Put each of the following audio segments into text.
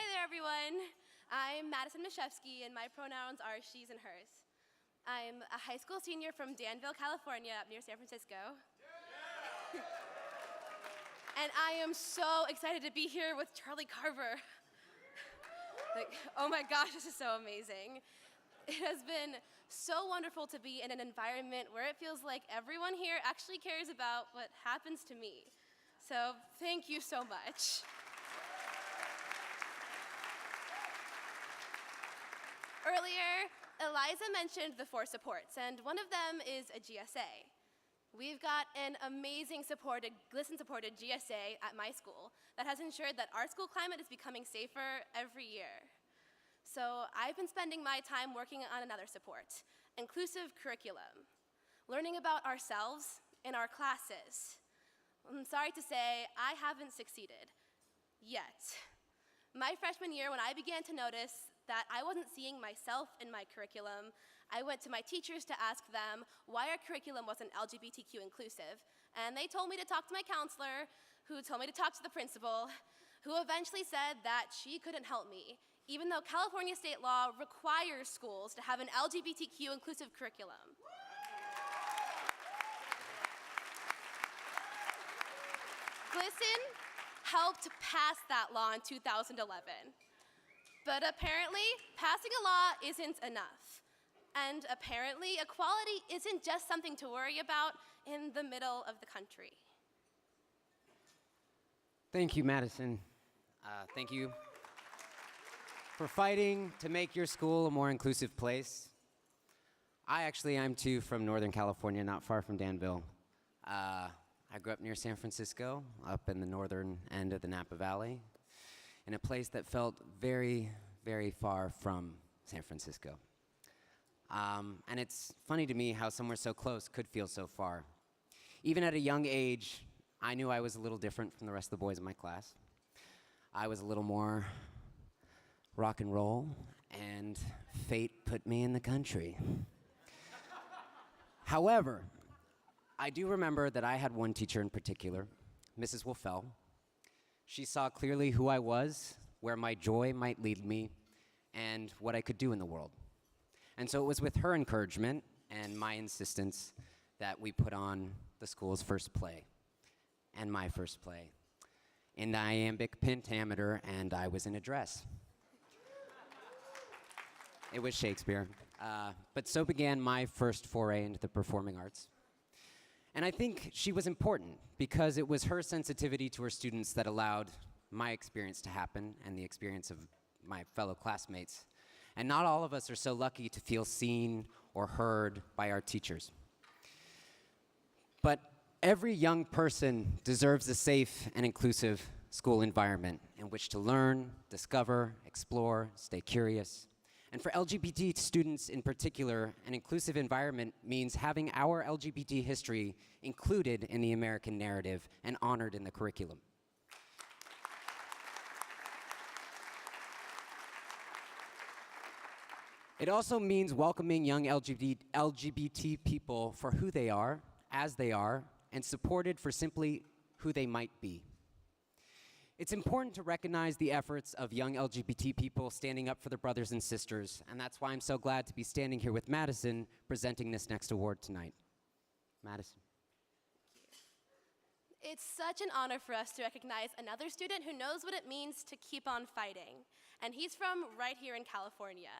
Hi there, everyone. I'm Madison Miszewski, and my pronouns are she's and hers. I'm a high school senior from Danville, California, up near San Francisco. And I am so excited to be here with Charlie Carver. Oh my gosh, this is so amazing. It has been so wonderful to be in an environment where it feels like everyone here actually cares about what happens to me. So thank you so much. Earlier, Eliza mentioned the 4 supports, and one of them is a GSA. We've got an amazing GLSEN-supported GSA at my school that has ensured that our school climate is becoming safer every year. So I've been spending my time working on another support, inclusive curriculum, learning about ourselves in our classes. I'm sorry to say, I haven't succeeded yet. My freshman year, when I began to notice that I wasn't seeing myself in my curriculum, I went to my teachers to ask them why our curriculum wasn't LGBTQ inclusive. And they told me to talk to my counselor, who told me to talk to the principal, who eventually said that she couldn't help me, even though California state law requires schools to have an LGBTQ inclusive curriculum. GLSEN helped pass that law in 2011. But apparently, passing a law isn't enough. And apparently, equality isn't just something to worry about in the middle of the country. Thank you, Madison. Thank you for fighting to make your school a more inclusive place. I'm too from Northern California, not far from Danville. I grew up near San Francisco, up in the northern end of the Napa Valley, in a place that felt very, very far from San Francisco. And it's funny to me how somewhere so close could feel so far. Even at a young age, I knew I was a little different from the rest of the boys in my class. I was a little more rock and roll, and fate put me in the country. However, I do remember that I had one teacher in particular, Mrs. Wolfell. She saw clearly who I was, where my joy might lead me, and what I could do in the world. And so it was with her encouragement and my insistence that we put on the school's first play, and my first play, in iambic pentameter, and I was in a dress. It was Shakespeare. But so began my first foray into the performing arts. And I think she was important because it was her sensitivity to her students that allowed my experience to happen and the experience of my fellow classmates. And not all of us are so lucky to feel seen or heard by our teachers. But every young person deserves a safe and inclusive school environment in which to learn, discover, explore, stay curious. And for LGBT students in particular, an inclusive environment means having our LGBT history included in the American narrative and honored in the curriculum. It also means welcoming young LGBT people for who they are, as they are, and supported for simply who they might be. It's important to recognize the efforts of young LGBT people standing up for their brothers and sisters, and that's why I'm so glad to be standing here with Madison presenting this next award tonight. Madison. It's such an honor for us to recognize another student who knows what it means to keep on fighting, and he's from right here in California.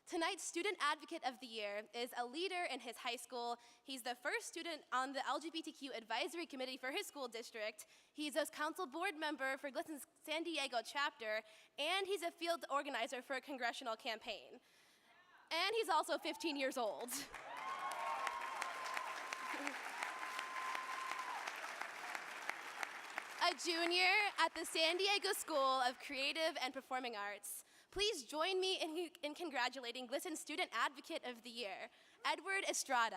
Tonight's Student Advocate of the Year is a leader in his high school. He's the first student on the LGBTQ Advisory Committee for his school district. He's a council board member for GLSEN's San Diego chapter, and he's a field organizer for a congressional campaign. And he's also 15 years old. A junior at the San Diego School of Creative and Performing Arts. Please join me in congratulating GLSEN Student Advocate of the Year, Edward Estrada.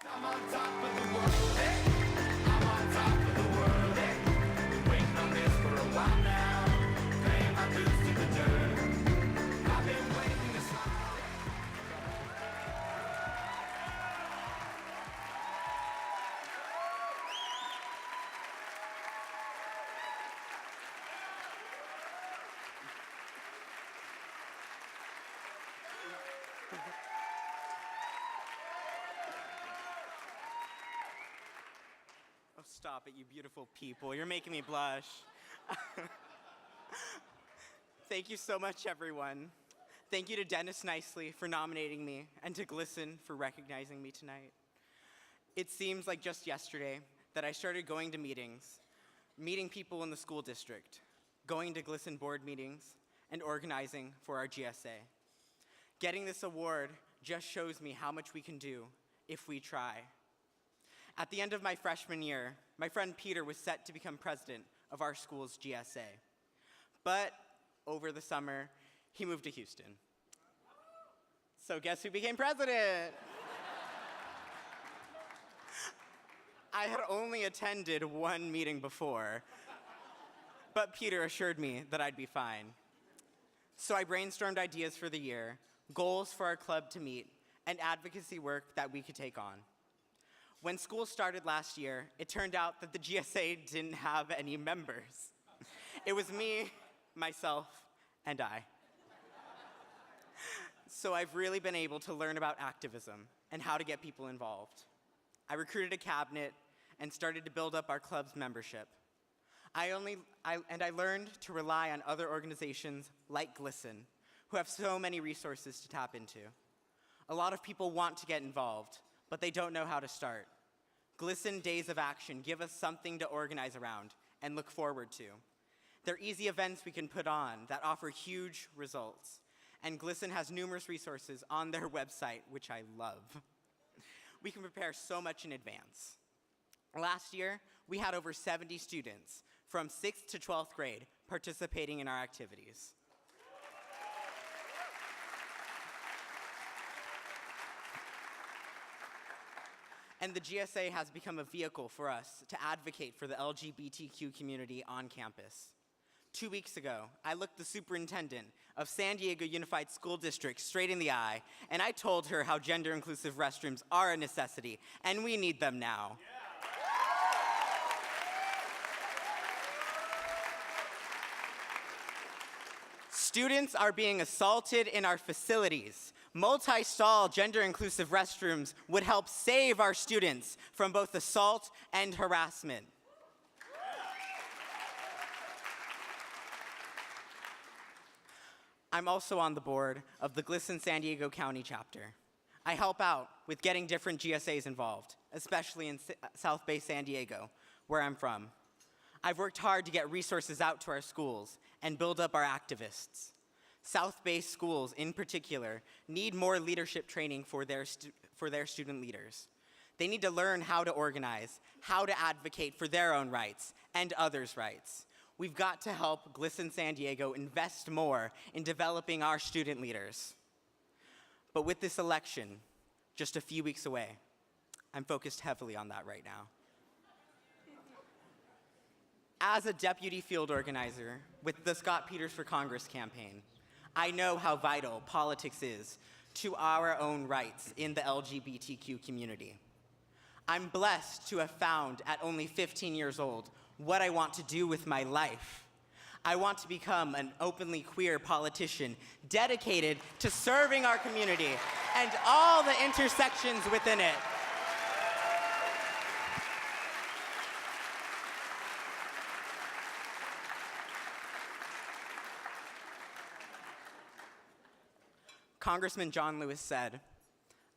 I'm on top of the world, hey. I'm on top of the world, hey. Been waiting on this for a while now. Paying my dues to the dirt. I've been waiting to smile. stop it, you beautiful people. You're making me blush. Thank you so much, everyone. Thank you to Dennis Nicely for nominating me and to GLSEN for recognizing me tonight. It seems like just yesterday that I started going to meetings, meeting people in the school district, going to GLSEN board meetings, and organizing for our GSA. Getting this award just shows me how much we can do if we try. At the end of my freshman year, my friend Peter was set to become president of our school's GSA. But over the summer, he moved to Houston. So guess who became president? I had only attended one meeting before, but Peter assured me that I'd be fine. So I brainstormed ideas for the year, goals for our club to meet, and advocacy work that we could take on. When school started last year, it turned out that the GSA didn't have any members. It was me, myself, and I. So I've really been able to learn about activism and how to get people involved. I recruited a cabinet and started to build up our club's membership. I learned to rely on other organizations like GLSEN, who have so many resources to tap into. A lot of people want to get involved, but they don't know how to start. GLSEN Days of Action give us something to organize around and look forward to. They're easy events we can put on that offer huge results. And GLSEN has numerous resources on their website, which I love. We can prepare so much in advance. Last year, we had over 70 students from 6th to 12th grade participating in our activities. And the GSA has become a vehicle for us to advocate for the LGBTQ community on campus. 2 weeks ago, I looked the superintendent of San Diego Unified School District straight in the eye, and I told her how gender-inclusive restrooms are a necessity, and we need them now. Students are being assaulted in our facilities. Multi-stall gender-inclusive restrooms would help save our students from both assault and harassment. I'm also on the board of the GLSEN San Diego County chapter. I help out with getting different GSAs involved, especially in South Bay, San Diego, where I'm from. I've worked hard to get resources out to our schools and build up our activists. South Bay schools, in particular, need more leadership training for their student leaders. They need to learn how to organize, how to advocate for their own rights and others' rights. We've got to help GLSEN San Diego invest more in developing our student leaders. But with this election just a few weeks away, I'm focused heavily on that right now. As a deputy field organizer with the Scott Peters for Congress campaign, I know how vital politics is to our own rights in the LGBTQ community. I'm blessed to have found, at only 15 years old, what I want to do with my life. I want to become an openly queer politician dedicated to serving our community and all the intersections within it. Congressman John Lewis said,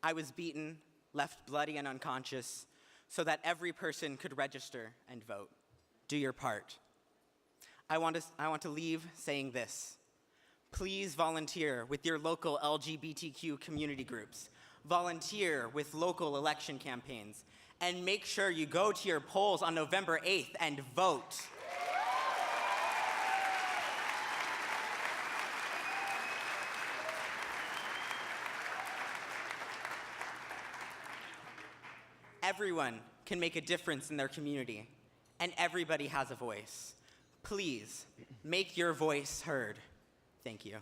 "I was beaten, left bloody and unconscious, so that every person could register and vote. Do your part." I want to leave saying this. Please volunteer with your local LGBTQ community groups. Volunteer with local election campaigns. And make sure you go to your polls on November 8th and vote. Everyone can make a difference in their community, and everybody has a voice. Please, make your voice heard. Thank you.